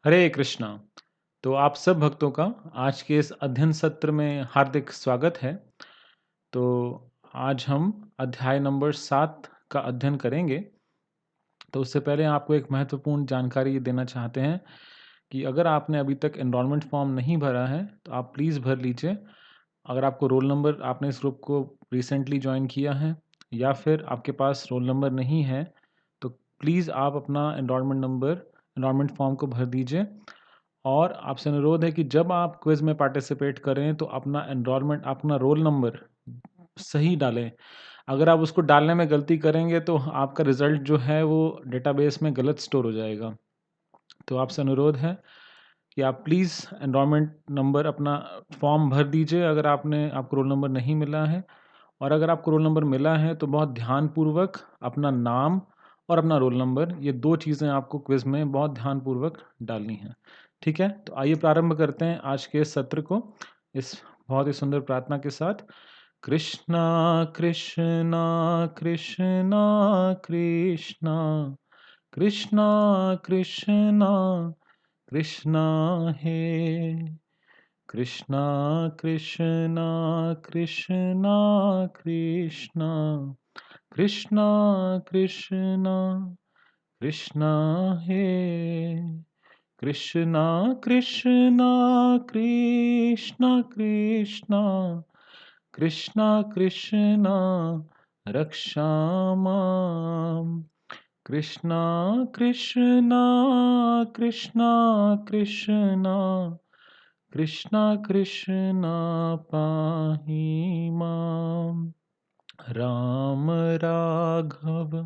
हरे कृष्णा। तो आप सब भक्तों का आज के इस अध्ययन सत्र में हार्दिक स्वागत है। तो आज हम अध्याय नंबर 7 का अध्ययन करेंगे। तो उससे पहले आपको एक महत्वपूर्ण जानकारी ये देना चाहते हैं कि अगर आपने अभी तक एनरोलमेंट फॉर्म नहीं भरा है तो आप प्लीज़ भर लीजिए। अगर आपको रोल नंबर आपने इस ग्रुप को रिसेंटली ज्वाइन किया है या फिर आपके पास रोल नंबर नहीं है तो प्लीज़ आप अपना एनरोलमेंट फॉर्म को भर दीजिए। और आपसे अनुरोध है कि जब आप क्विज़ में पार्टिसिपेट करें तो अपना रोल नंबर सही डालें। अगर आप उसको डालने में गलती करेंगे तो आपका रिज़ल्ट जो है वो डेटाबेस में गलत स्टोर हो जाएगा। तो आपसे अनुरोध है कि आप प्लीज़ एनरोलमेंट नंबर अपना फॉर्म भर दीजिए अगर आपको रोल नंबर नहीं मिला है। और अगर आपको रोल नंबर मिला है तो बहुत ध्यानपूर्वक अपना नाम और अपना रोल नंबर ये 2 चीज़ें आपको क्विज़ में बहुत ध्यानपूर्वक डालनी हैं। ठीक है? तो आइए प्रारंभ करते हैं आज के इस सत्र को इस बहुत ही सुंदर प्रार्थना के साथ। कृष्णा कृष्णा कृष्णा कृष्णा कृष्णा कृष्णा कृष्णा हे कृष्णा कृष्णा कृष्णा कृष्णा कृष्णा कृष्णा कृष्णा हे कृष्णा कृष्णा कृष्णा कृष्णा कृष्णा कृष्णा रक्षामाम कृष्णा कृष्णा कृष्णा कृष्णा कृष्णा कृष्णा पाहि मां राम राघव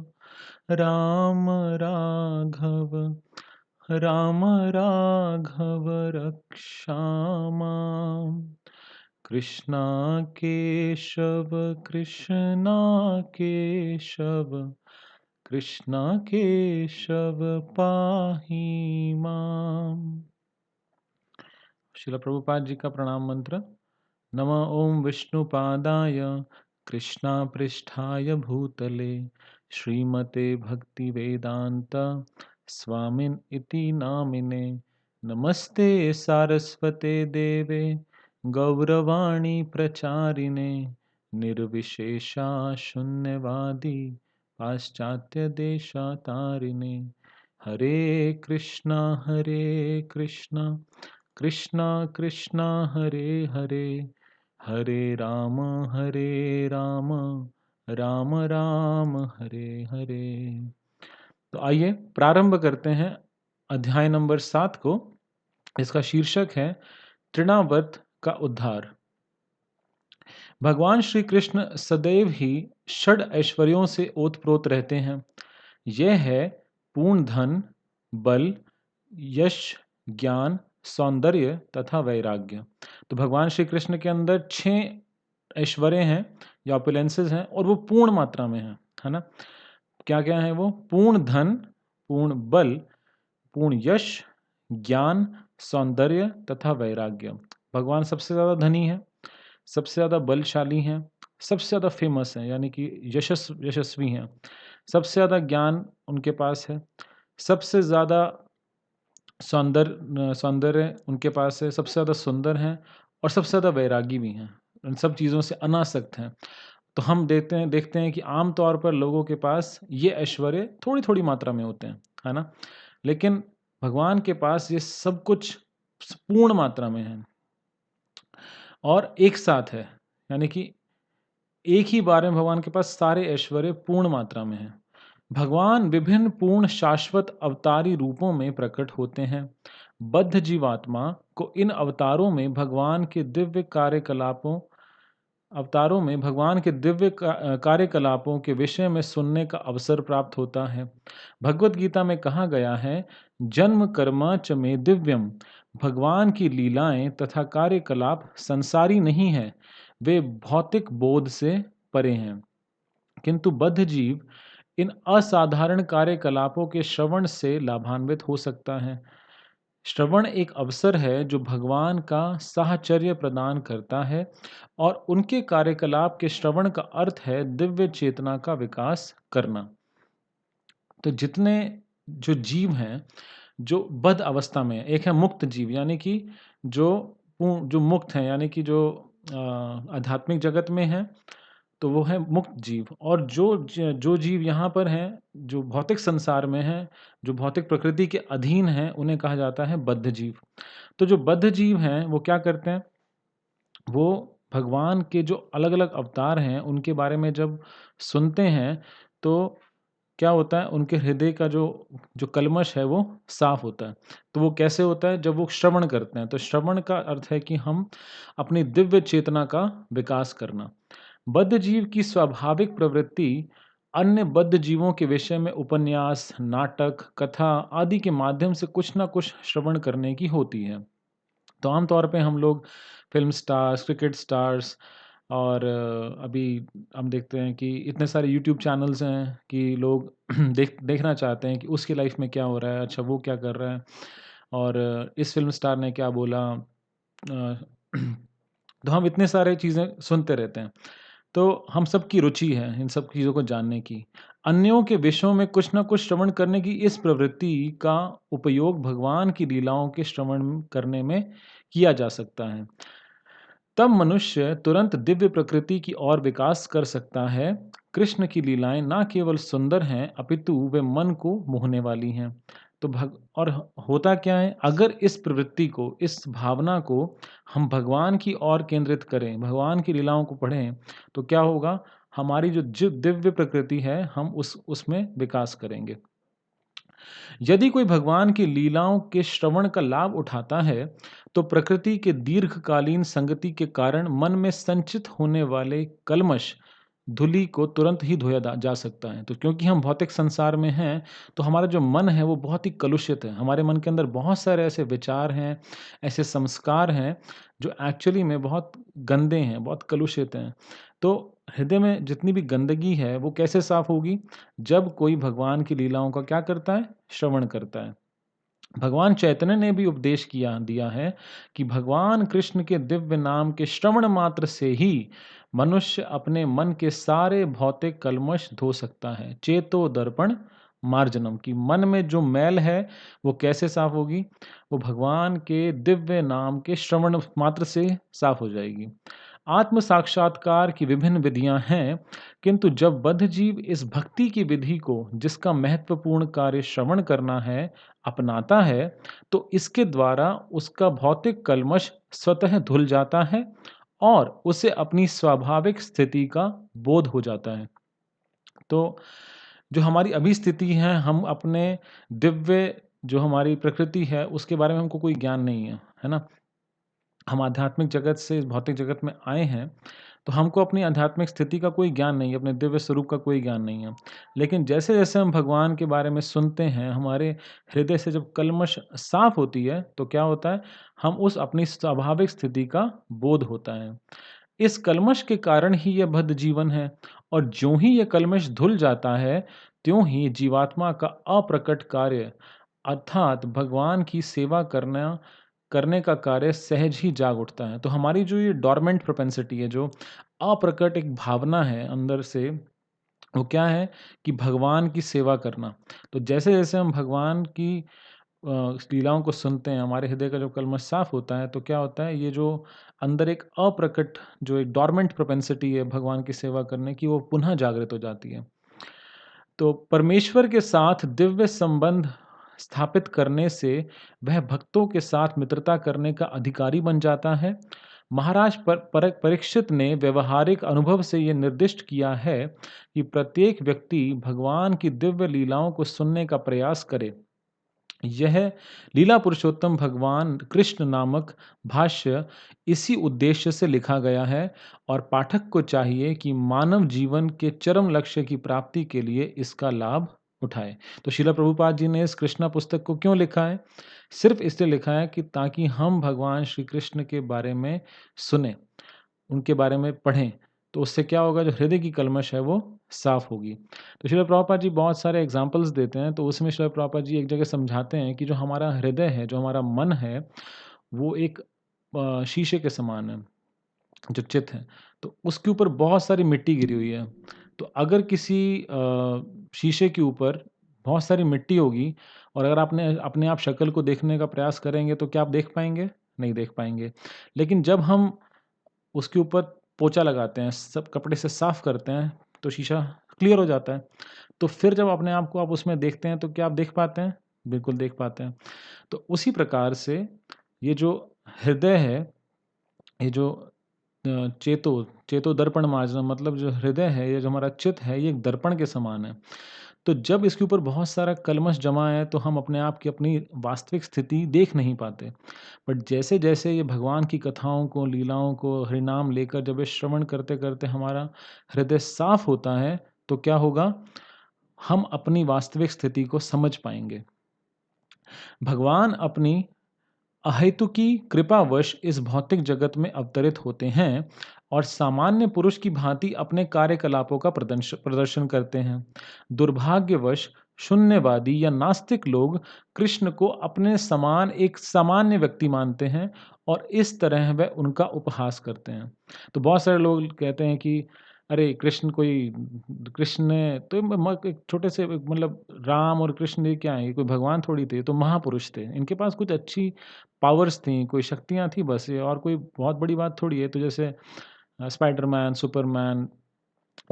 राम राघव राम राघव रक्षामां कृष्णा केशव कृष्णा केशव कृष्णा केशव पाहि मां। श्रील प्रभुपाद जी का प्रणाम मंत्र। नमः ओम विष्णुपादाय कृष्णापृष्ठाय भूतले श्रीमते भक्तिवेदांत स्वामिन इति नामिने। नमस्ते सारस्वते देवे गौरवाणी प्रचारिणे निर्विशेषा शून्यवादी पाश्चात्य देशातारिणे। हरे कृष्णा कृष्णा कृष्णा हरे हरे हरे राम राम राम हरे हरे। तो आइए प्रारंभ करते हैं अध्याय नंबर 7 को। इसका शीर्षक है तृणावर्त का उद्धार। भगवान श्री कृष्ण सदैव ही षड ऐश्वर्यों से ओतप्रोत रहते हैं। यह है पूर्ण धन, बल, यश, ज्ञान, सौंदर्य तथा वैराग्य। तो भगवान श्री कृष्ण के अंदर 6 ऐश्वर्य हैं या ऑपुलेंसेस हैं और वो पूर्ण मात्रा में हैं, है ना? क्या क्या है वो? पूर्ण धन, पूर्ण बल, पूर्ण यश, ज्ञान, सौंदर्य तथा वैराग्य। भगवान सबसे ज़्यादा धनी है, सबसे ज़्यादा बलशाली हैं, सबसे ज़्यादा फेमस हैं यानी कि यशस्वी हैं, सबसे ज़्यादा ज्ञान उनके पास है, सबसे ज़्यादा सौंदर्य उनके पास है, सबसे ज़्यादा सुंदर हैं और सबसे ज़्यादा वैरागी भी हैं। इन सब चीज़ों से अनासक्त हैं। तो हम देखते हैं कि आम तौर पर लोगों के पास ये ऐश्वर्य थोड़ी-थोड़ी मात्रा में होते हैं, है ना? लेकिन भगवान के पास ये सब कुछ पूर्ण मात्रा में है और एक साथ है। यानी कि एक ही बार में भगवान के पास सारे ऐश्वर्य पूर्ण मात्रा में हैं। भगवान विभिन्न पूर्ण शाश्वत अवतारी रूपों में प्रकट होते हैं। बद्ध जीवात्मा को इन अवतारों में भगवान के कार्यकलापों के विषय में सुनने का अवसर प्राप्त होता है। भगवत गीता में कहा गया है, जन्म कर्म च मे दिव्यम। भगवान की लीलाएं तथा कार्यकलाप संसारी नहीं है, वे भौतिक बोध से परे हैं। किंतु बद्ध जीव इन असाधारण कार्यकलापों के श्रवण से लाभान्वित हो सकता है। श्रवण एक अवसर है जो भगवान का साहचर्य प्रदान करता है और उनके कार्यकलाप के श्रवण का अर्थ है दिव्य चेतना का विकास करना। तो जितने जो जीव हैं जो बद्ध अवस्था में है, एक है मुक्त जीव यानी कि जो मुक्त हैं यानी कि जो आध्यात्मिक जगत में हैं, तो वो है मुक्त जीव और जो जीव यहाँ पर हैं, जो भौतिक संसार में हैं, जो भौतिक प्रकृति के अधीन हैं, उन्हें कहा जाता है बद्ध जीव। तो जो बद्ध जीव हैं, वो क्या करते हैं? वो भगवान के जो अलग-अलग अवतार हैं, उनके बारे में जब सुनते हैं, तो क्या होता है? उनके हृदय का जो जो कल्मश है, वो साफ़ होता है। तो वो कैसे होता है? जब वो श्रवण करते हैं। तो श्रवण का अर्थ है कि हम अपनी दिव्य चेतना का विकास करना। बद्ध जीव की स्वाभाविक प्रवृत्ति अन्य बद्ध जीवों के विषय में उपन्यास, नाटक, कथा आदि के माध्यम से कुछ न कुछ श्रवण करने की होती है। तो आम तौर पे हम लोग फ़िल्म स्टार्स, क्रिकेट स्टार्स और अभी हम देखते हैं कि इतने सारे यूट्यूब चैनल्स हैं कि लोग देखना चाहते हैं कि उसकी लाइफ़ में क्या हो रहा है, अच्छा वो क्या कर रहा है और इस फ़िल्म स्टार ने क्या बोला। तो हम इतने सारे चीज़ें सुनते रहते हैं। तो हम सबकी रुचि है इन सब चीज़ों को जानने की। अन्यों के विषयों में कुछ न कुछ श्रवण करने की इस प्रवृत्ति का उपयोग भगवान की लीलाओं के श्रवण करने में किया जा सकता है। तब मनुष्य तुरंत दिव्य प्रकृति की ओर विकास कर सकता है। कृष्ण की लीलाएं न केवल सुंदर हैं अपितु वे मन को मोहने वाली हैं। तो भग और होता क्या है, अगर इस प्रवृत्ति को, इस भावना को हम भगवान की ओर केंद्रित करें, भगवान की लीलाओं को पढ़ें, तो क्या होगा, हमारी जो दिव्य प्रकृति है हम उसमें विकास करेंगे। यदि कोई भगवान की लीलाओं के श्रवण का लाभ उठाता है, तो प्रकृति के दीर्घकालीन संगति के कारण मन में संचित होने वाले कल्मश धूलि को तुरंत ही धोया जा सकता है। तो क्योंकि हम भौतिक संसार में हैं, तो हमारा जो मन है वो बहुत ही कलुषित है। हमारे मन के अंदर बहुत सारे ऐसे विचार हैं, ऐसे संस्कार हैं जो एक्चुअली में बहुत गंदे हैं, बहुत कलुषित हैं। तो हृदय में जितनी भी गंदगी है वो कैसे साफ होगी? जब कोई भगवान की लीलाओं का क्या करता है? श्रवण करता है। भगवान चैतन्य ने भी उपदेश दिया है कि भगवान कृष्ण के दिव्य नाम के श्रवण मात्र से ही मनुष्य अपने मन के सारे भौतिक कल्मश धो सकता है। चेतो दर्पण मार्जनम, की मन में जो मैल है वो कैसे साफ होगी? वो भगवान के दिव्य नाम के श्रवण मात्र से साफ हो जाएगी। आत्म साक्षात्कार की विभिन्न विधियां हैं, किंतु जब बद्ध जीव इस भक्ति की विधि को, जिसका महत्वपूर्ण कार्य श्रवण करना है, अपनाता है, तो इसके द्वारा उसका भौतिक कल्मश स्वतः धुल जाता है और उसे अपनी स्वाभाविक स्थिति का बोध हो जाता है। तो जो हमारी अभी स्थिति है, हम अपने दिव्य जो हमारी प्रकृति है, उसके बारे में हमको कोई ज्ञान नहीं है ना? हम आध्यात्मिक जगत से इस भौतिक जगत में आए हैं, तो हमको अपनी आध्यात्मिक स्थिति का कोई ज्ञान नहीं है, अपने दिव्य स्वरूप का कोई ज्ञान नहीं है। लेकिन जैसे-जैसे हम भगवान के बारे में सुनते हैं, हमारे हृदय से जब कल्मश साफ़ होती है, तो क्या होता है? हम उस अपनी स्वाभाविक स्थिति का बोध होता है। इस कल्मश के कारण ही यह बद्ध जीवन है और ज्यों ही यह कल्मश धुल जाता है, त्यों ही जीवात्मा का अप्रकट कार्य अर्थात भगवान की सेवा करने का कार्य सहज ही जाग उठता है। तो हमारी जो ये डोरमेंट प्रोपेंसिटी है, जो अप्रकट एक भावना है अंदर से, वो क्या है कि भगवान की सेवा करना। तो जैसे-जैसे हम भगवान की लीलाओं को सुनते हैं, हमारे हृदय का जो कल्मश साफ होता है, तो क्या होता है, ये जो अंदर एक अप्रकट जो एक डोरमेंट प्रोपेंसिटी है भगवान की सेवा करने की, वो पुनः जागृत हो जाती है। तो परमेश्वर के साथ दिव्य संबंध स्थापित करने से वह भक्तों के साथ मित्रता करने का अधिकारी बन जाता है। महाराज परीक्षित ने व्यवहारिक अनुभव से यह निर्दिष्ट किया है कि प्रत्येक व्यक्ति भगवान की दिव्य लीलाओं को सुनने का प्रयास करे। यह लीला पुरुषोत्तम भगवान कृष्ण नामक भाष्य इसी उद्देश्य से लिखा गया है और पाठक को चाहिए कि मानव जीवन के चरम लक्ष्य की प्राप्ति के लिए इसका लाभ उठाए। तो शिला प्रभुपाद जी ने इस कृष्णा पुस्तक को क्यों लिखा है? सिर्फ इसलिए लिखा है कि ताकि हम भगवान श्री कृष्ण के बारे में सुने, उनके बारे में पढ़ें, तो उससे क्या होगा, जो हृदय की कलमश है वो साफ़ होगी। तो श्रील प्रभुपाद जी बहुत सारे एग्ज़ाम्पल्स देते हैं, तो उसमें श्रील प्रभुपाद जी एक जगह समझाते हैं कि जो हमारा हृदय है, जो हमारा मन है, वो एक शीशे के समान है, जो चित है। तो उसके ऊपर बहुत सारी मिट्टी गिरी हुई है। तो अगर किसी शीशे के ऊपर बहुत सारी मिट्टी होगी, और अगर आपने अपने आप शक्ल को देखने का प्रयास करेंगे तो क्या आप देख पाएँगे? नहीं देख पाएँगे। लेकिन जब हम उसके ऊपर पोंछा लगाते हैं, सब कपड़े से साफ करते हैं, तो शीशा क्लियर हो जाता है। तो फिर जब अपने आप को आप उसमें देखते हैं तो क्या आप देख पाते हैं? बिल्कुल देख पाते हैं। तो उसी प्रकार से ये जो हृदय है, ये जो चेतो चेतो दर्पण मार्जनम, मतलब जो हृदय है, ये जो हमारा चित्त है, ये एक दर्पण के समान है। तो जब इसके ऊपर बहुत सारा कल्मश जमा है तो हम अपने आप की अपनी वास्तविक स्थिति देख नहीं पाते। बट जैसे-जैसे ये भगवान की कथाओं को, लीलाओं को, हरिनाम लेकर जब ये श्रवण करते-करते हमारा हृदय साफ होता है, तो क्या होगा? हम अपनी वास्तविक स्थिति को समझ पाएँगे। भगवान अपनी अहेतुकी कृपावश इस भौतिक जगत में अवतरित होते हैं और सामान्य पुरुष की भांति अपने कार्यकलापों का प्रदर्शन करते हैं। दुर्भाग्यवश शून्यवादी या नास्तिक लोग कृष्ण को अपने समान एक सामान्य व्यक्ति मानते हैं और इस तरह वह उनका उपहास करते हैं। तो बहुत सारे लोग कहते हैं कि अरे कृष्ण कोई कृष्ण ने तो एक छोटे से मतलब राम और कृष्ण ये क्या है, ये कोई भगवान थोड़ी थे, ये तो महापुरुष थे। इनके पास कुछ अच्छी पावर्स थी, कोई शक्तियाँ थी बस, ये और कोई बहुत बड़ी बात थोड़ी है। तो जैसे स्पाइडरमैन, सुपरमैन,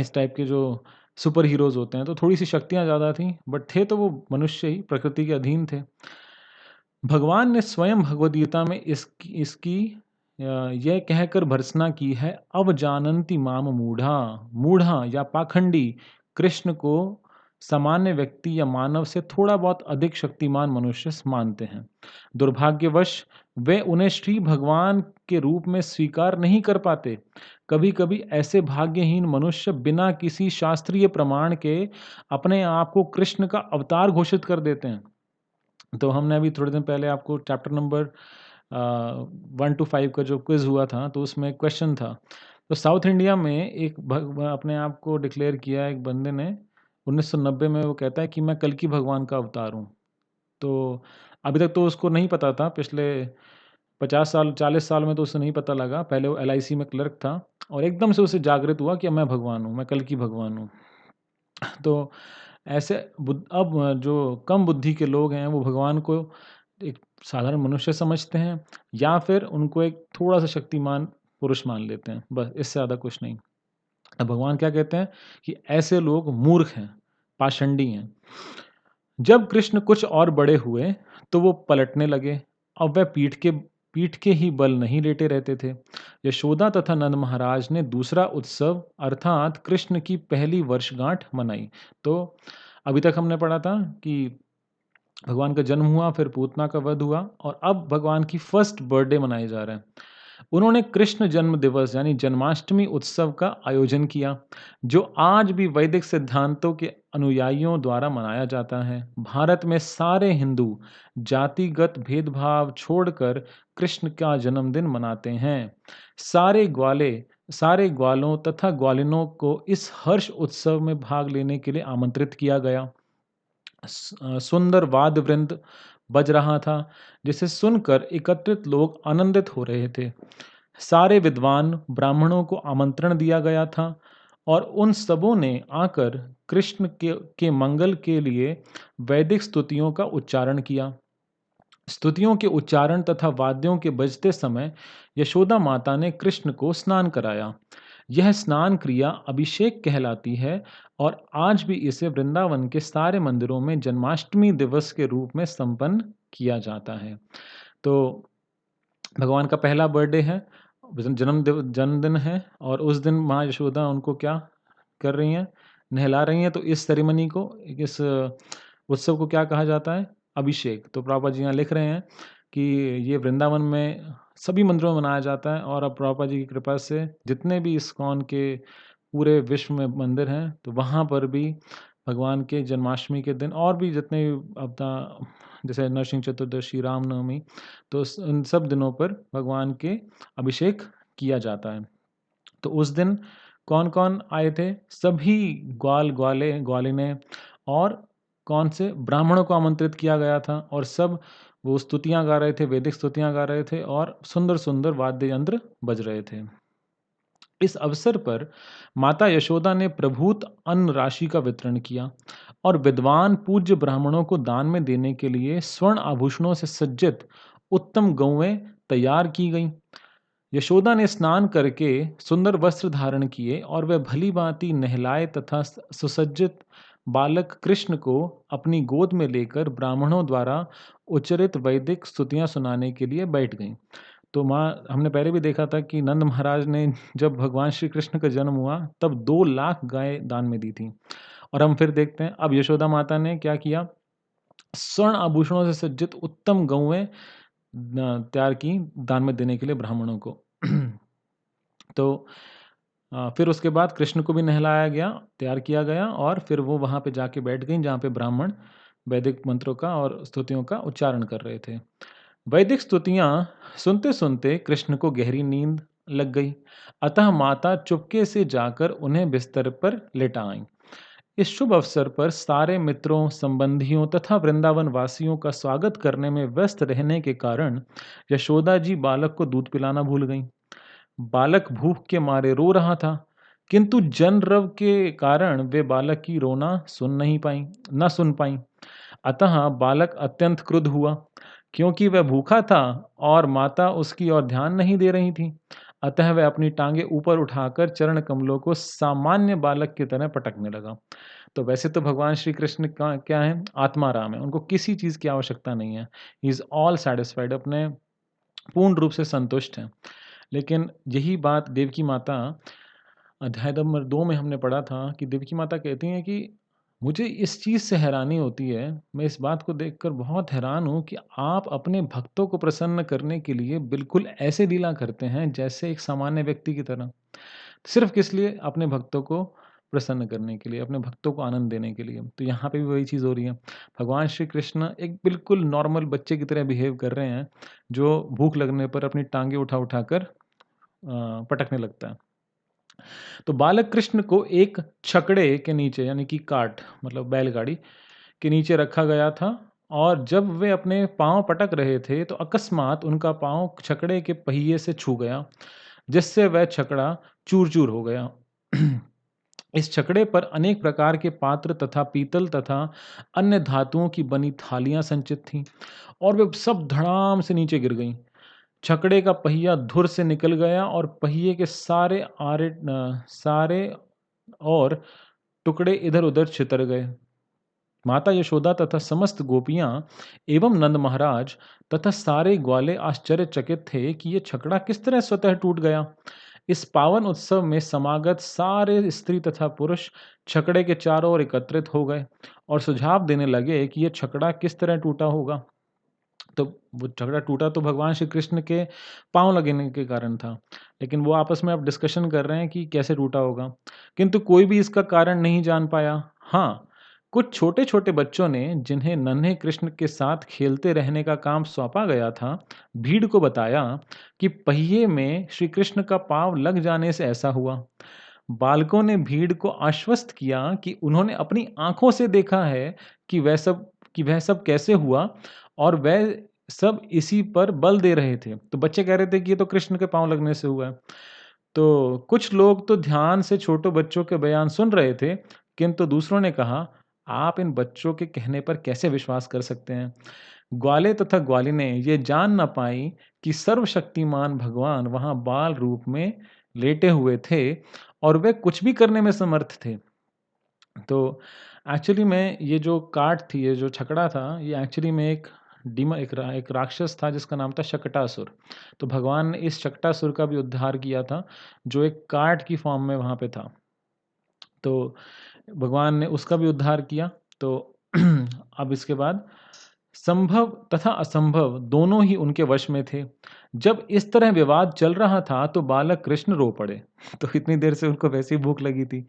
इस टाइप के जो सुपर हीरोज़ होते हैं, तो थोड़ी-सी शक्तियाँ ज़्यादा थीं, बट थे तो वो मनुष्य ही, प्रकृति के अधीन थे। भगवान ने स्वयं भगवद गीता में इसकी इसकी यह कहकर भर्त्सना की है, "अब जानन्ति माम मूढ़ा।" मूढ़ा या पाखंडी कृष्ण को सामान्य व्यक्ति या मानव से थोड़ा बहुत अधिक शक्तिमान मनुष्य मानते हैं। दुर्भाग्यवश वे उन्हें श्री भगवान के रूप में स्वीकार नहीं कर पाते। कभी-कभी ऐसे भाग्यहीन मनुष्य बिना किसी शास्त्रीय प्रमाण के अपने आप को कृष्ण का अवतार घोषित कर देते हैं। तो हमने अभी थोड़े दिन पहले आपको चैप्टर नंबर 1 टू 5 का जो क्विज़ हुआ था, तो उसमें एक क्वेश्चन था। तो साउथ इंडिया में एक अपने आप को डिक्लेयर किया एक बंदे ने, 1990 में वो कहता है कि मैं कल्कि भगवान का अवतार हूँ। तो अभी तक तो उसको नहीं पता था, पिछले 50 साल 40 साल में तो उसे नहीं पता लगा। पहले वो एलआईसी में क्लर्क था और एकदम से उसे जागृत हुआ कि मैं भगवान हूँ, मैं कल्कि भगवान हूँ। तो ऐसे अब जो कम बुद्धि के लोग हैं, वो भगवान को एक साधारण मनुष्य समझते हैं या फिर उनको एक थोड़ा-सा शक्तिमान पुरुष मान लेते हैं, बस इससे ज़्यादा कुछ नहीं। अब भगवान क्या कहते हैं कि ऐसे लोग मूर्ख हैं, पाषंडी हैं। जब कृष्ण कुछ और बड़े हुए, तो वो पलटने लगे। अब वह पीठ के ही बल नहीं लेटे रहते थे। यशोदा तथा नंद महाराज ने दूसरा उत्सव अर्थात कृष्ण की पहली वर्षगांठ मनाई। तो अभी तक हमने पढ़ा था कि भगवान का जन्म हुआ, फिर पूतना का वध हुआ और अब भगवान की फर्स्ट बर्थडे मनाए जा रहा है। उन्होंने कृष्ण जन्म दिवस यानी जन्माष्टमी उत्सव का आयोजन किया, जो आज भी वैदिक सिद्धांतों के अनुयायियों द्वारा मनाया जाता है। भारत में सारे हिंदू जातिगत भेदभाव छोड़कर कृष्ण का जन्मदिन मनाते हैं। सारे ग्वाले सारे ग्वालों तथा ग्वालिनों को इस हर्ष उत्सव में भाग लेने के लिए आमंत्रित किया गया। सुंदर वाद्य वृंद बज रहा था, जिसे सुनकर एकत्रित लोग आनंदित हो रहे थे। सारे विद्वान ब्राह्मणों को आमंत्रण दिया गया था और उन सबों ने आकर कृष्ण के मंगल के लिए वैदिक स्तुतियों का उच्चारण किया। स्तुतियों के उच्चारण तथा वाद्यों के बजते समय यशोदा माता ने कृष्ण को स्नान कराया। यह स्नान क्रिया अभिषेक कहलाती है और आज भी इसे वृंदावन के सारे मंदिरों में जन्माष्टमी दिवस के रूप में संपन्न किया जाता है। तो भगवान का पहला बर्थडे है, जन्मदिन है और उस दिन माँ यशोदा उनको क्या कर रही हैं? नहला रही हैं। तो इस सेरेमनी को, इस उत्सव को क्या कहा जाता है? अभिषेक। तो प्रभुपाद जी यहाँ लिख रहे हैं कि ये वृंदावन में सभी मंदिरों में मनाया जाता है और अब प्रभुपाद जी की कृपा से जितने भी इस्कॉन के पूरे विश्व में मंदिर हैं, तो वहाँ पर भी भगवान के जन्माष्टमी के दिन और भी जितने भी जैसे नरसिंह चतुर्दशी, रामनवमी, तो इन सब दिनों पर भगवान के अभिषेक किया जाता है। तो उस दिन कौन-कौन आए थे? सभी ग्वालिनें और कौन से ब्राह्मणों को आमंत्रित किया गया था और सब वो स्तुतियाँ गा रहे थे, वैदिक स्तुतियाँ गा रहे थे और सुंदर-सुंदर वाद्य यंत्र बज रहे थे। इस अवसर पर माता यशोदा ने प्रभूत अन्न राशि का वितरण किया और विद्वान पूज्य ब्राह्मणों को दान में देने के लिए स्वर्ण आभूषणों से सज्जित उत्तम गौएं तैयार की गईं। यशोदा ने स्नान करके सुंदर वस्त्र धारण किए और वह भली भांति नहलाए तथा सुसज्जित बालक कृष्ण को अपनी गोद में लेकर ब्राह्मणों द्वारा उच्चरित वैदिक स्तुतियां सुनाने के लिए बैठ गईं। तो माँ, हमने पहले भी देखा था कि नंद महाराज ने जब भगवान श्री कृष्ण का जन्म हुआ तब 2 लाख गाय दान में दी थी। और हम फिर देखते हैं अब यशोदा माता ने क्या किया, स्वर्ण आभूषणों से सज्जित उत्तम गौएं तैयार की दान में देने के लिए ब्राह्मणों को। तो फिर उसके बाद कृष्ण को भी नहलाया गया, तैयार किया गया और फिर वो वहाँ पे जाके बैठ गई जहाँ पे ब्राह्मण वैदिक मंत्रों का और स्तुतियों का उच्चारण कर रहे थे। वैदिक स्तुतियाँ सुनते सुनते कृष्ण को गहरी नींद लग गई, अतः माता चुपके से जाकर उन्हें बिस्तर पर लेटा आईं। इस शुभ अवसर पर सारे मित्रों, संबंधियों तथा वृंदावन वासियों का स्वागत करने में व्यस्त रहने के कारण यशोदा जी बालक को दूध पिलाना भूल गईं। बालक भूख के मारे रो रहा था, किंतु जनरव के कारण वे बालक की रोना न सुन पाईं। अतः बालक अत्यंत क्रुद्ध हुआ, क्योंकि वह भूखा था और माता उसकी ओर ध्यान नहीं दे रही थी। अतः वह अपनी टांगे ऊपर उठाकर चरण कमलों को सामान्य बालक की तरह पटकने लगा। तो वैसे तो भगवान श्री कृष्ण का क्या है, आत्माराम है, उनको किसी चीज़ की आवश्यकता नहीं है। ही इज़ ऑल सैटिस्फाइड, अपने पूर्ण रूप से संतुष्ट हैं। लेकिन यही बात देवकी माता, अध्याय नंबर 2 में हमने पढ़ा था कि देवकी माता कहती हैं कि मुझे इस चीज़ से हैरानी होती है, मैं इस बात को देखकर बहुत हैरान हूँ कि आप अपने भक्तों को प्रसन्न करने के लिए बिल्कुल ऐसे लीला करते हैं जैसे एक सामान्य व्यक्ति की तरह। सिर्फ़ किस लिए? अपने भक्तों को प्रसन्न करने के लिए, अपने भक्तों को आनंद देने के लिए। तो यहाँ पे भी वही चीज़ हो रही है। भगवान श्री कृष्ण एक बिल्कुल नॉर्मल बच्चे की तरह बिहेव कर रहे हैं, जो भूख लगने पर अपनी टाँगें उठा-उठा कर पटकने लगता है। तो बालक कृष्ण को एक छकड़े के नीचे, यानी कि कार्ट मतलब बैलगाड़ी के नीचे रखा गया था और जब वे अपने पाँव पटक रहे थे तो अकस्मात उनका पाँव छकड़े के पहिए से छू गया, जिससे वह छकड़ा चूर-चूर हो गया। इस छकड़े पर अनेक प्रकार के पात्र तथा पीतल तथा अन्य धातुओं की बनी थालियाँ संचित थीं और वे सब धड़ाम से नीचे गिर गईं। छकड़े का पहिया धुर से निकल गया और पहिए के सारे और टुकड़े इधर-उधर छितर गए। माता यशोदा तथा समस्त गोपियाँ एवं नंद महाराज तथा सारे ग्वाले आश्चर्यचकित थे कि ये छकड़ा किस तरह स्वतः टूट गया। इस पावन उत्सव में समागत सारे स्त्री तथा पुरुष छकड़े के चारों ओर एकत्रित हो गए और सुझाव देने लगे कि ये छकड़ा किस तरह टूटा होगा। तो वो झगड़ा टूटा तो भगवान श्री कृष्ण के पाँव लगने के कारण था। लेकिन वो आपस में अब डिस्कशन कर रहे हैं कि कैसे टूटा होगा। किंतु कोई भी इसका कारण नहीं जान पाया। हाँ, कुछ छोटे-छोटे बच्चों ने, जिन्हें नन्हे कृष्ण के साथ खेलते रहने का काम सौंपा गया था, भीड़ को बताया कि पहिए में श्री कृष्ण का पाँव लग जाने से ऐसा हुआ। बालकों ने भीड़ को आश्वस्त किया कि उन्होंने अपनी आँखों से देखा है कि वह सब कैसे हुआ और वह सब इसी पर बल दे रहे थे। तो बच्चे कह रहे थे कि ये तो कृष्ण के पाँव लगने से हुआ है। तो कुछ लोग तो ध्यान से छोटे बच्चों के बयान सुन रहे थे, किंतु दूसरों ने कहा, आप इन बच्चों के कहने पर कैसे विश्वास कर सकते हैं? ग्वाले तथा ग्वालिनें ये जान ना पाई कि सर्वशक्तिमान भगवान वहाँ बाल रूप में लेटे हुए थे और वे कुछ भी करने में समर्थ थे। तो एक्चुअली में ये जो काठ थी, ये जो छकड़ा था, ये एक्चुअली में एक राक्षस था जिसका नाम था शकटासुर। तो भगवान ने इस शकटासुर का भी उद्धार किया था, जो एक काठ की फॉर्म में वहाँ पे था। तो भगवान ने उसका भी उद्धार किया। तो अब इसके बाद संभव तथा असंभव दोनों ही उनके वश में थे। जब इस तरह विवाद चल रहा था तो बालक कृष्ण रो पड़े। तो इतनी देर से उनको वैसे ही भूख लगी थी।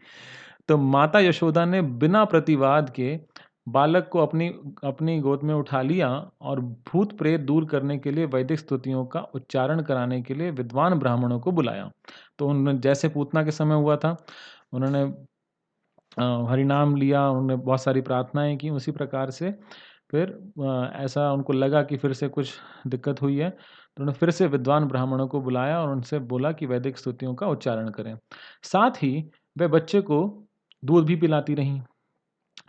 तो माता यशोदा ने बिना प्रतिवाद के बालक को अपनी अपनी गोद में उठा लिया और भूत प्रेत दूर करने के लिए वैदिक स्तुतियों का उच्चारण कराने के लिए विद्वान ब्राह्मणों को बुलाया। तो उन्होंने, जैसे पूतना के समय हुआ था, उन्होंने हरिनाम लिया, उन्होंने बहुत सारी प्रार्थनाएं की, उसी प्रकार से फिर ऐसा उनको लगा कि फिर से कुछ दिक्कत हुई है, तो उन्होंने फिर से विद्वान ब्राह्मणों को बुलाया और उनसे बोला कि वैदिक स्तुतियों का उच्चारण करें। साथ ही वह बच्चे को दूध भी पिलाती रहीं।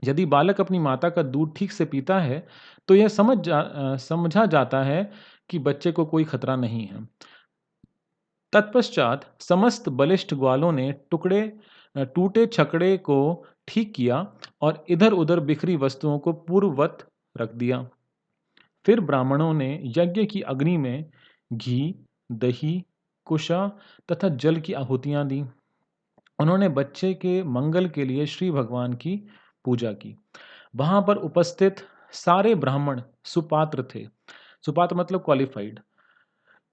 यदि बालक अपनी माता का दूध ठीक से पीता है, तो यह समझा जाता है कि बच्चे को कोई खतरा नहीं है। तत्पश्चात समस्त बलिष्ठ ग्वालों ने टूटे छकड़े को ठीक किया और इधर-उधर बिखरी वस्तुओं को पूर्ववत रख दिया। फिर ब्राह्मणों ने यज्ञ की अग्नि में घी, दही, कुशा तथा जल की आहुतियां दी। उन्होंने बच्चे के मंगल के लिए श्री भगवान की पूजा की। वहां पर उपस्थित सारे ब्राह्मण सुपात्र थे। सुपात्र मतलब क्वालिफाइड,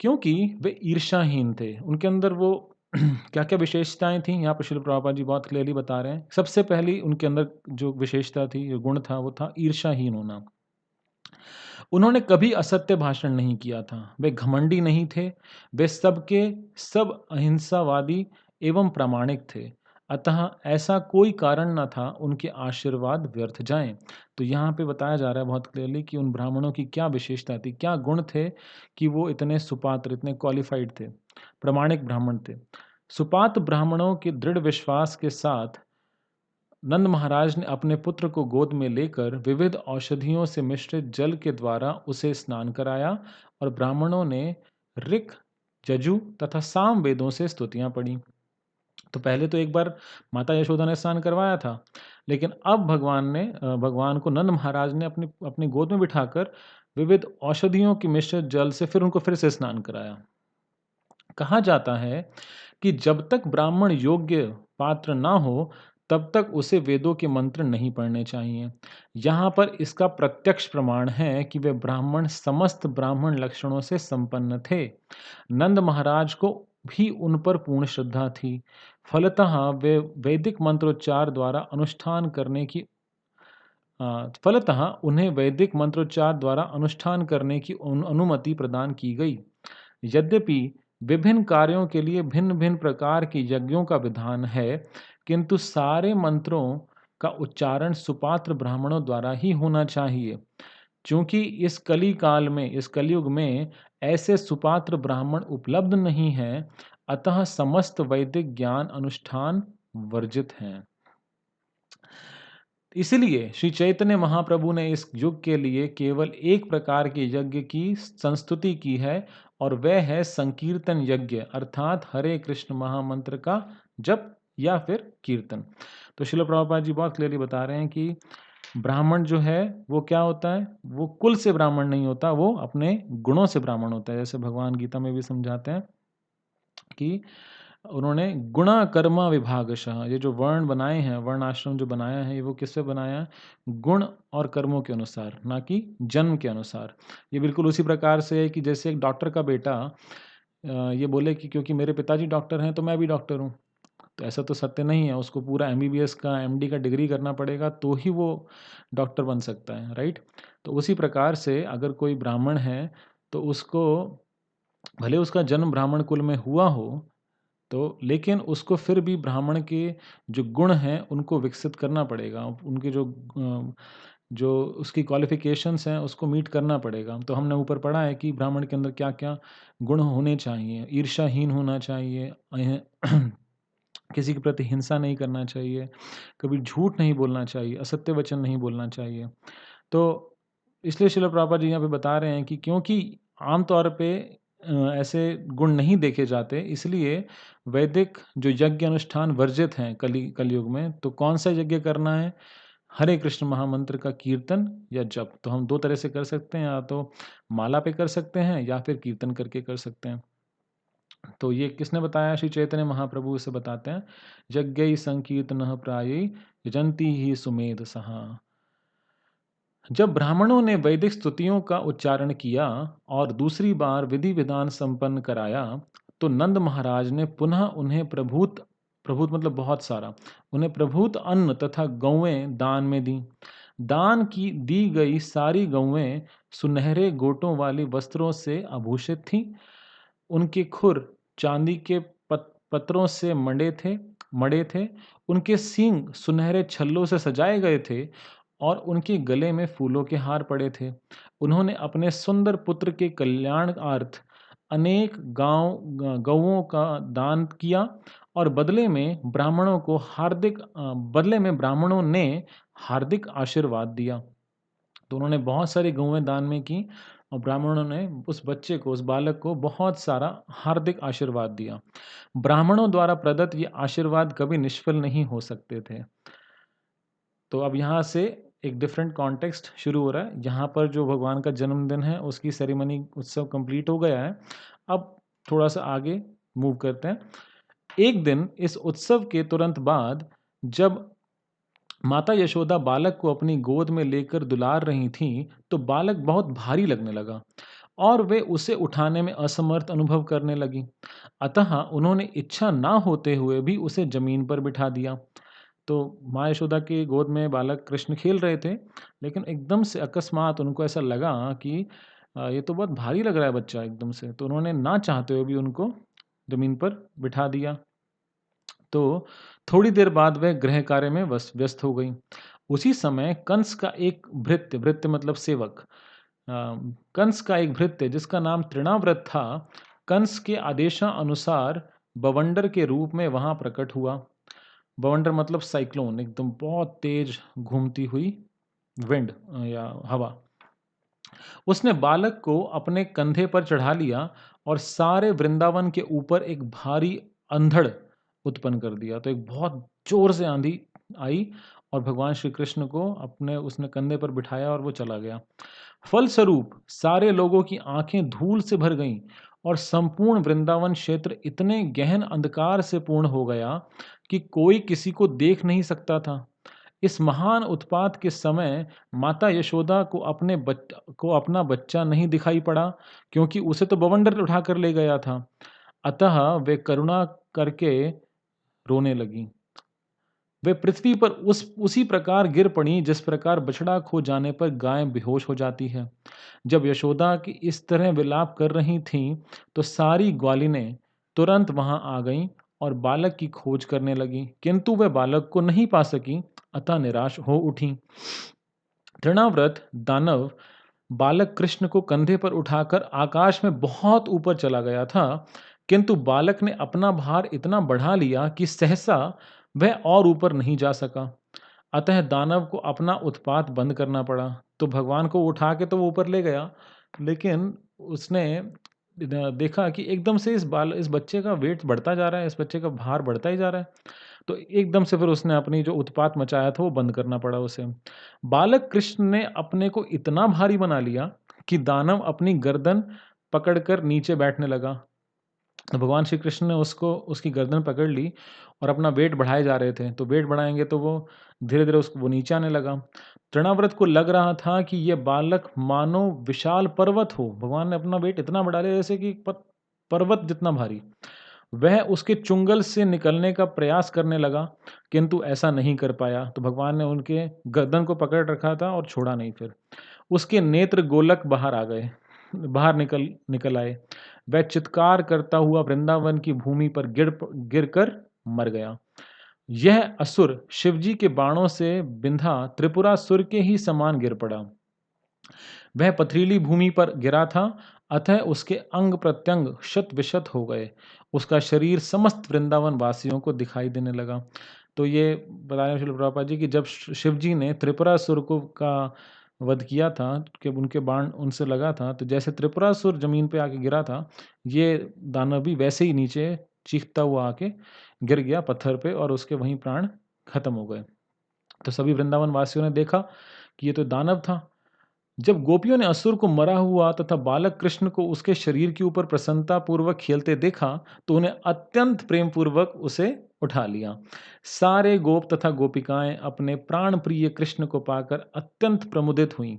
क्योंकि वे ईर्ष्याहीन थे। उनके अंदर वो क्या-क्या विशेषताएँ थीं, यहाँ पे शिल प्रभुपाद जी बहुत क्लियरली बता रहे हैं। सबसे पहली उनके अंदर जो विशेषता थी, जो गुण था, वो था ईर्ष्याहीन होना। उन्होंने कभी असत्य भाषण नहीं किया था। वे घमंडी नहीं थे। वे सबके सब अहिंसावादी एवं प्रामाणिक थे। अतः ऐसा कोई कारण न था उनके आशीर्वाद व्यर्थ जाएँ। तो यहाँ पे बताया जा रहा है बहुत क्लियरली कि उन ब्राह्मणों की क्या विशेषता थी, क्या गुण थे कि वो इतने सुपात्र, इतने क्वालिफ़ाइड थे, प्रामाणिक ब्राह्मण थे। सुपात्र ब्राह्मणों के दृढ़ विश्वास के साथ नंद महाराज ने अपने पुत्र को गोद में लेकर विविध औषधियों से मिश्रित जल के द्वारा उसे स्नान कराया और ब्राह्मणों ने ऋक, यजु तथा साम वेदों से स्तुतियां पढ़ी। तो पहले तो एक बार माता यशोदा ने स्नान करवाया था, लेकिन अब भगवान को नंद महाराज ने अपनी अपनी गोद में बिठाकर विविध औषधियों के मिश्रित जल से फिर उनको फिर से स्नान कराया। कहा जाता है कि जब तक ब्राह्मण योग्य पात्र ना हो, तब तक उसे वेदों के मंत्र नहीं पढ़ने चाहिए। यहाँ पर इसका प्रत्यक्ष प्रमाण है कि वे ब्राह्मण समस्त ब्राह्मण लक्षणों से संपन्न थे। नंद महाराज को भी उन पर पूर्ण श्रद्धा थी। फलतः वे वैदिक मंत्रोच्चार द्वारा अनुष्ठान करने की फलतः उन्हें वैदिक मंत्रोच्चार द्वारा अनुष्ठान करने की अनुमति प्रदान की गई। यद्यपि विभिन्न कार्यों के लिए भिन्न-भिन्न प्रकार के यज्ञों का विधान है, किंतु सारे मंत्रों का उच्चारण सुपात्र ब्राह्मणों द्वारा ही होना चाहिए। चूँकि इस कली काल में, इस कलयुग में ऐसे सुपात्र ब्राह्मण उपलब्ध नहीं हैं, अतः समस्त वैदिक ज्ञान अनुष्ठान वर्जित हैं। इसलिए श्री चैतन्य महाप्रभु ने इस युग के लिए केवल एक प्रकार के यज्ञ की संस्तुति की है और वह है संकीर्तन यज्ञ, अर्थात हरे कृष्ण महामंत्र का जप या फिर कीर्तन। तो श्रील प्रभुपाद जी बहुत क्लियरली बता रहे हैं कि ब्राह्मण जो है वो क्या होता है, वो कुल से ब्राह्मण नहीं होता, वो अपने गुणों से ब्राह्मण होता है। जैसे भगवान गीता में भी समझाते हैं कि उन्होंने गुणा कर्मा विभागशः, ये जो वर्ण बनाए हैं, वर्ण आश्रम जो बनाया है, ये वो किससे बनाया है? गुण और कर्मों के अनुसार, ना कि जन्म के अनुसार। ये बिल्कुल उसी प्रकार से है कि जैसे एक डॉक्टर का बेटा ये बोले कि क्योंकि मेरे पिताजी डॉक्टर हैं तो मैं भी डॉक्टर हूँ। तो ऐसा तो सत्य नहीं है, उसको पूरा एमबीबीएस का, एमडी का डिग्री करना पड़ेगा तो ही वो डॉक्टर बन सकता है, राइट? तो उसी प्रकार से अगर कोई ब्राह्मण है तो उसको, भले उसका जन्म ब्राह्मण कुल में हुआ हो, तो लेकिन उसको फिर भी ब्राह्मण के जो गुण हैं उनको विकसित करना पड़ेगा। उनके जो उसकी क्वालिफ़िकेशंस हैं उसको मीट करना पड़ेगा। तो हमने ऊपर पढ़ा है कि ब्राह्मण के अंदर क्या-क्या गुण होने चाहिए। ईर्ष्याहीन होना चाहिए, किसी के प्रति हिंसा नहीं करना चाहिए, कभी झूठ नहीं बोलना चाहिए, असत्य वचन नहीं बोलना चाहिए। तो इसलिए श्रील प्रभुपाद जी यहाँ पे बता रहे हैं कि क्योंकि आम तौर पे ऐसे गुण नहीं देखे जाते, इसलिए वैदिक जो यज्ञ अनुष्ठान वर्जित हैं कलयुग में। तो कौन सा यज्ञ करना है? हरे कृष्ण महामंत्र का कीर्तन या जप। तो हम 2 तरह से कर सकते हैं, या तो माला पे कर सकते हैं या फिर कीर्तन करके कर सकते हैं। तो ये किसने बताया? श्री चैतन्य महाप्रभु इसे बताते हैं, यज्ञै संकीर्तनः प्रायै यजन्ति हि सुमेधसः। जब ब्राह्मणों ने वैदिक स्तुतियों का उच्चारण किया और दूसरी बार विधि विधान संपन्न कराया, तो नंद महाराज ने पुनः उन्हें प्रभूत प्रभूत मतलब बहुत सारा, उन्हें प्रभूत अन्न तथा गौएं दान में दी। दान की दी गई सारी गौएं सुनहरे गोटों वाली वस्त्रों से आभूषित थीं। उनके खुर चांदी के पत्रों से मड़े थे। उनके सींग सुनहरे छल्लों से सजाए गए थे और उनके गले में फूलों के हार पड़े थे। उन्होंने अपने सुंदर पुत्र के कल्याणार्थ अनेक गौओं का दान किया और बदले में ब्राह्मणों ने हार्दिक आशीर्वाद दिया। तो उन्होंने बहुत सारी गौएँ दान में की और ब्राह्मणों ने उस बच्चे को, उस बालक को बहुत सारा हार्दिक आशीर्वाद दिया। ब्राह्मणों द्वारा प्रदत्त ये आशीर्वाद कभी निष्फल नहीं हो सकते थे। तो अब यहाँ से एक डिफरेंट कॉन्टेक्स्ट शुरू हो रहा है। यहाँ पर जो भगवान का जन्मदिन है, उसकी सेरेमनी, उत्सव कंप्लीट हो गया है। अब थोड़ा-सा आगे मूव करते हैं। एक दिन इस उत्सव के तुरंत बाद जब माता यशोदा बालक को अपनी गोद में लेकर दुलार रही थीं, तो बालक बहुत भारी लगने लगा और वे उसे उठाने में असमर्थ अनुभव करने लगीं। अतः उन्होंने इच्छा ना होते हुए भी उसे जमीन पर बिठा दिया। तो माँ यशोदा की गोद में बालक कृष्ण खेल रहे थे, लेकिन एकदम से अकस्मात उनको ऐसा लगा कि ये तो बहुत भारी लग रहा है बच्चा एकदम से, तो उन्होंने ना चाहते हुए भी उनको ज़मीन पर बिठा दिया। तो थोड़ी देर बाद वह गृह कार्य में व्यस्त हो गईं। उसी समय कंस का एक भृत्य, भृत्य मतलब सेवक, अ, कंस का एक भृत्य जिसका नाम तृणाव्रत था, कंस के आदेशानुसार बवंडर के रूप में वहाँ प्रकट हुआ। बवंडर मतलब साइक्लोन, एकदम बहुत तेज घूमती हुई विंड या हवा। उसने बालक को अपने कंधे पर चढ़ा लिया और सारे वृंदावन के ऊपर एक भारी अंधड़ उत्पन्न कर दिया। तो एक बहुत जोर से आंधी आई और भगवान श्री कृष्ण को अपने उसने कंधे पर बिठाया और वो चला गया। फलस्वरूप सारे लोगों की आंखें धूल से भर गईं और संपूर्ण वृंदावन क्षेत्र इतने गहन अंधकार से पूर्ण हो गया कि कोई किसी को देख नहीं सकता था। इस महान उत्पात के समय माता यशोदा को अपना बच्चा नहीं दिखाई पड़ा, क्योंकि उसे तो बवंडर उठाकर ले गया था। अतः वे करुणा करके रोने लगीं। वे पृथ्वी पर उसी प्रकार गिर पड़ी जिस प्रकार बछड़ा खो जाने पर गाय बेहोश हो जाती है। जब यशोदा की इस तरह विलाप कर रही थीं, तो सारी ग्वालिनें तुरंत वहां आ गईं और बालक की खोज करने लगीं, किंतु वे बालक को नहीं पा सकीं, अतः निराश हो उठीं। तृणाव्रत दानव बालक कृष्ण को कंधे पर उठाकर आकाश में बहुत ऊपर चला गया था, किंतु बालक ने अपना भार इतना बढ़ा लिया कि सहसा वह और ऊपर नहीं जा सका। अतः दानव को अपना उत्पात बंद करना पड़ा। तो भगवान को उठा के तो वो ऊपर ले गया, लेकिन उसने देखा कि एकदम से इस बच्चे का वेट बढ़ता जा रहा है, इस बच्चे का भार बढ़ता ही जा रहा है। तो एकदम से फिर उसने अपनी जो उत्पात मचाया था वो बंद करना पड़ा उसे। बालक कृष्ण ने अपने को इतना भारी बना लिया कि दानव अपनी गर्दन पकड़कर नीचे बैठने लगा। तो भगवान श्री कृष्ण ने उसको उसकी गर्दन पकड़ ली और अपना वेट बढ़ाए जा रहे थे। तो वेट बढ़ाएँगे तो वो धीरे-धीरे उसको वो नीचे आने लगा। तृणाव्रत को लग रहा था कि ये बालक मानो विशाल पर्वत हो। भगवान ने अपना वेट इतना बढ़ा लिया जैसे कि पर्वत जितना भारी। वह उसके चुंगल से निकलने का प्रयास करने लगा, किंतु ऐसा नहीं कर पाया। तो भगवान ने उनके गर्दन को पकड़ रखा था और छोड़ा नहीं फिर। उसके नेत्र गोलक बाहर आ गए, बाहर निकल निकल आए। वह चित्कार करता हुआ वृंदावन की भूमि पर गिरकर मर गया। यह असुर शिवजी के बाणों से बिंधा त्रिपुरासुर के ही समान गिर पड़ा। वह पथरीली भूमि पर गिरा था, अतः उसके अंग प्रत्यंग शत विशत हो गए। उसका शरीर समस्त वृंदावन वासियों को दिखाई देने लगा। तो ये बता रहे हैं श्रील प्रभुपाद जी कि जब शिव जी ने त्रिपुरासुर को का वध किया था, कि उनके बाण उनसे लगा था, तो जैसे त्रिपुरासुर जमीन पे आके गिरा था, ये दानव भी वैसे ही नीचे चीखता हुआ आके गिर गया पत्थर पे और उसके वहीं प्राण खत्म हो गए। तो सभी वृंदावन वासियों ने देखा कि ये तो दानव था। जब गोपियों ने असुर को मरा हुआ तथा बालक कृष्ण को उसके शरीर के ऊपर प्रसन्नता पूर्वक खेलते देखा, तो उन्हें अत्यंत प्रेम पूर्वक उसे उठा लिया। सारे गोप तथा गोपिकाएं अपने प्राण प्रिय कृष्ण को पाकर अत्यंत प्रमुदित हुईं।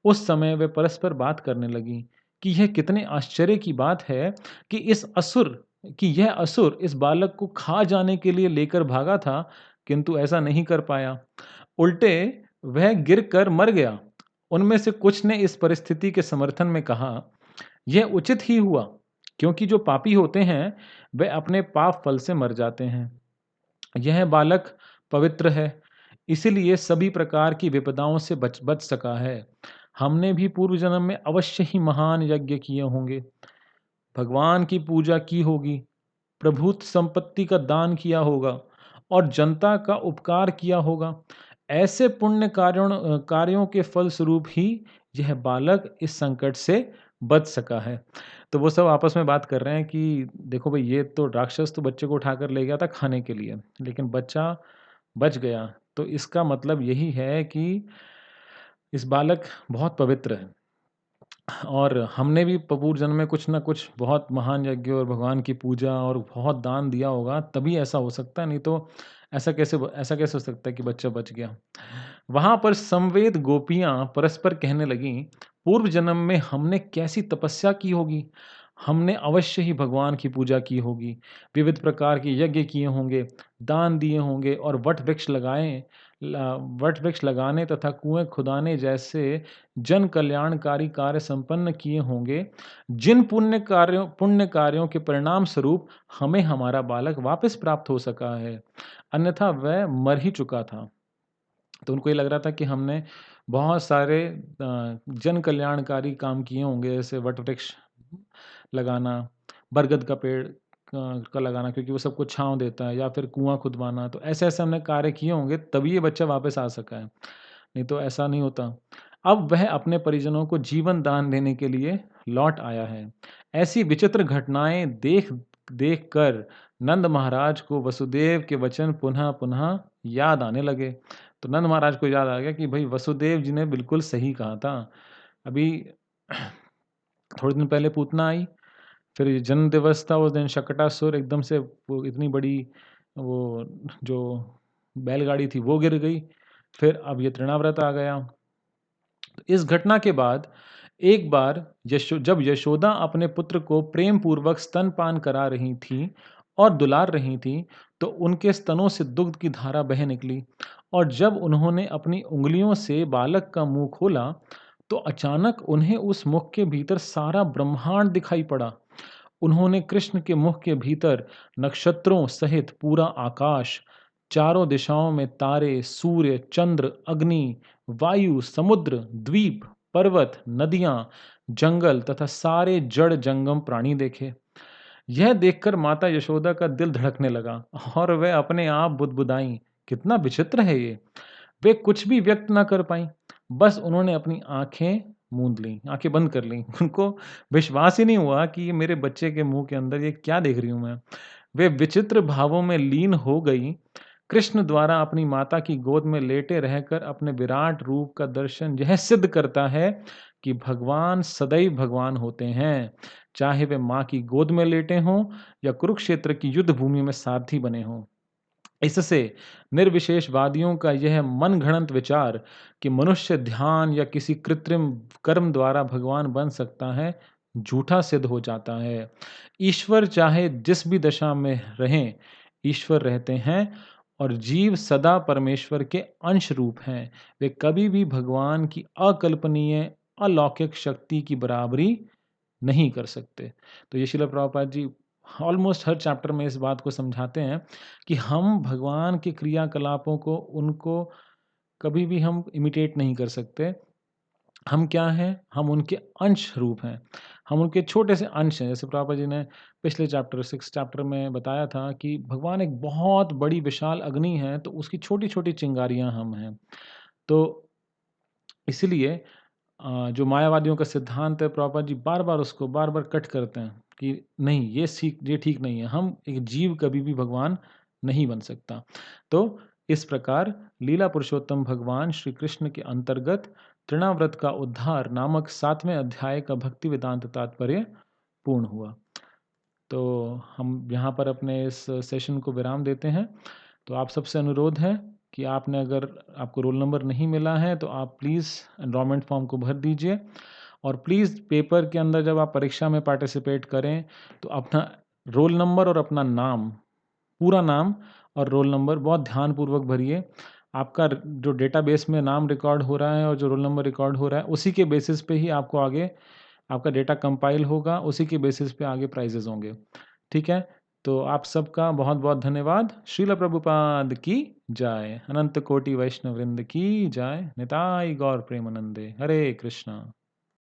उस समय वे परस्पर बात करने लगी कि यह कितने आश्चर्य की बात है कि यह असुर इस बालक को खा जाने के लिए लेकर भागा था, किंतु ऐसा नहीं कर पाया। उल्टे वह गिरकर मर गया। उनमें से कुछ ने इस परिस्थिति के समर्थन में कहा, यह उचित ही हुआ, क्योंकि जो पापी होते हैं वे अपने पाप फल से मर जाते हैं। यह बालक पवित्र है, इसीलिए सभी प्रकार की विपदाओं से बच बच सका है। हमने भी पूर्व जन्म में अवश्य ही महान यज्ञ किए होंगे, भगवान की पूजा की होगी, प्रभुत्व संपत्ति का दान किया होगा और जनता का उपकार किया होगा। ऐसे पुण्य कार्यों के फलस्वरूप ही यह बालक इस संकट से बच सका है। तो वो सब आपस में बात कर रहे हैं कि देखो भाई, ये तो राक्षस तो बच्चे को उठाकर ले गया था खाने के लिए, लेकिन बच्चा बच गया। तो इसका मतलब यही है कि इस बालक बहुत पवित्र है और हमने भी पूर्व जन्म में कुछ ना कुछ बहुत महान यज्ञ और भगवान की पूजा और बहुत दान दिया होगा, तभी ऐसा हो सकता है, नहीं तो ऐसा कैसे हो सकता है कि बच्चा बच गया। वहां पर संवेद गोपियां परस्पर कहने लगीं, पूर्व जन्म में हमने कैसी तपस्या की होगी, हमने अवश्य ही भगवान की पूजा की होगी, विविध प्रकार के यज्ञ किए होंगे, दान दिए होंगे और वट वृक्ष लगाने तथा कुएं खुदाने जैसे जन कल्याणकारी कार्य संपन्न किए होंगे, जिन पुण्य कार्यों के परिणाम स्वरूप हमें हमारा बालक वापस प्राप्त हो सका है, अन्यथा वह मर ही चुका था। तो उनको ये लग रहा था कि हमने बहुत सारे जन कल्याणकारी काम किए होंगे, जैसे वट वृक्ष लगाना, बरगद का पेड़ का लगाना, क्योंकि वो सबको छाँव देता है, या फिर कुआँ खुदवाना। तो ऐसे-ऐसे हमने कार्य किए होंगे, तभी ये बच्चा वापस आ सका है, नहीं तो ऐसा नहीं होता। अब वह अपने परिजनों को जीवन दान देने के लिए लौट आया है। ऐसी विचित्र घटनाएँ देख कर नंद महाराज को वसुदेव के वचन पुनः-पुनः याद आने लगे। तो नंद महाराज को याद आ गया कि भई वसुदेव जी ने बिल्कुल सही कहा था। अभी थोड़े दिन पहले पूतना आई, फिर जन्म दिवस था, उस दिन शकटासुर एकदम से वो इतनी बड़ी वो जो बैलगाड़ी थी वो गिर गई। फिर अब ये तृणाव्रत आ गया। तो इस घटना के बाद एक बार जब यशोदा अपने पुत्र को प्रेम पूर्वक स्तनपान करा रही थी और दुलार रही थी, तो उनके स्तनों से दुग्ध की धारा बह निकली और जब उन्होंने अपनी उंगलियों से बालक का मुंह खोला, तो अचानक उन्हें उस मुख के भीतर सारा ब्रह्मांड दिखाई पड़ा। उन्होंने कृष्ण के मुख के भीतर नक्षत्रों सहित पूरा आकाश, चारों दिशाओं में तारे, सूर्य, चंद्र, अग्नि, वायु, समुद्र, द्वीप, पर्वत, नदियां, जंगल तथा सारे जड़ जंगम प्राणी देखे। यह देखकर माता यशोदा का दिल धड़कने लगा और वह अपने आप बुदबुदाईं, कितना विचित्र है ये। वे कुछ भी व्यक्त ना कर पाईं, बस उन्होंने अपनी आँखें मूंद लीं, आँखें बंद कर लीं। उनको विश्वास ही नहीं हुआ कि ये मेरे बच्चे के मुँह के अंदर ये क्या देख रही हूँ मैं। वे विचित्र भावों में लीन हो गईं। कृष्ण द्वारा अपनी माता की गोद में लेटे रहकर अपने विराट रूप का दर्शन यह सिद्ध करता है कि भगवान सदैव भगवान होते हैं, चाहे वे माँ की गोद में लेटे हों या कुरुक्षेत्र की युद्ध भूमि में सारथी बने हों। इससे निर्विशेषवादियों का यह मनगढ़ंत विचार कि मनुष्य ध्यान या किसी कृत्रिम कर्म द्वारा भगवान बन सकता है, झूठा सिद्ध हो जाता है। ईश्वर चाहे जिस भी दशा में रहें, ईश्वर रहते हैं और जीव सदा परमेश्वर के अंश रूप हैं। वे कभी भी भगवान की अकल्पनीय अलौकिक शक्ति की बराबरी नहीं कर सकते। तो ये श्रील प्रभुपाद जी ऑलमोस्ट हर चैप्टर में इस बात को समझाते हैं कि हम भगवान के क्रियाकलापों को, उनको कभी भी हम इमिटेट नहीं कर सकते। हम क्या हैं? हम उनके अंश रूप हैं। हम उनके छोटे से अंश हैं। जैसे प्रभुपाद जी ने पिछले चैप्टर 6 चैप्टर में बताया था कि भगवान एक बहुत बड़ी विशाल अग्नि है, तो उसकी छोटी-छोटी चिंगारियाँ हम हैं। तो इसलिए जो मायावादियों का सिद्धांत है, प्रभुपाद जी बार-बार उसको बार-बार कट करते हैं कि नहीं, ये ठीक नहीं है। हम एक जीव कभी भी भगवान नहीं बन सकता। तो इस प्रकार लीला पुरुषोत्तम भगवान श्री कृष्ण के अंतर्गत तृणाव्रत का उद्धार नामक 7वें अध्याय का भक्ति वेदांत तात्पर्य पूर्ण हुआ। तो हम यहाँ पर अपने इस सेशन को विराम देते हैं। तो आप सबसे अनुरोध है कि आपने अगर आपको रोल नंबर नहीं मिला है, तो आप प्लीज़ एनरोलमेंट फॉर्म को भर दीजिए और प्लीज़ पेपर के अंदर जब आप परीक्षा में पार्टिसिपेट करें, तो अपना रोल नंबर और अपना नाम, पूरा नाम और रोल नंबर बहुत ध्यानपूर्वक भरिए। आपका जो डेटाबेस में नाम रिकॉर्ड हो रहा है और जो रोल नंबर रिकॉर्ड हो रहा है, उसी के बेसिस पे ही आपको आगे आपका डेटा कंपाइल होगा, उसी के बेसिस पे आगे प्राइजेज़ होंगे। ठीक है? तो आप सबका बहुत-बहुत धन्यवाद। श्रील प्रभुपाद की जय। अनंत कोटि वैष्णव वृंद की जय। निताई गौर प्रेमानंदे। हरे कृष्णा।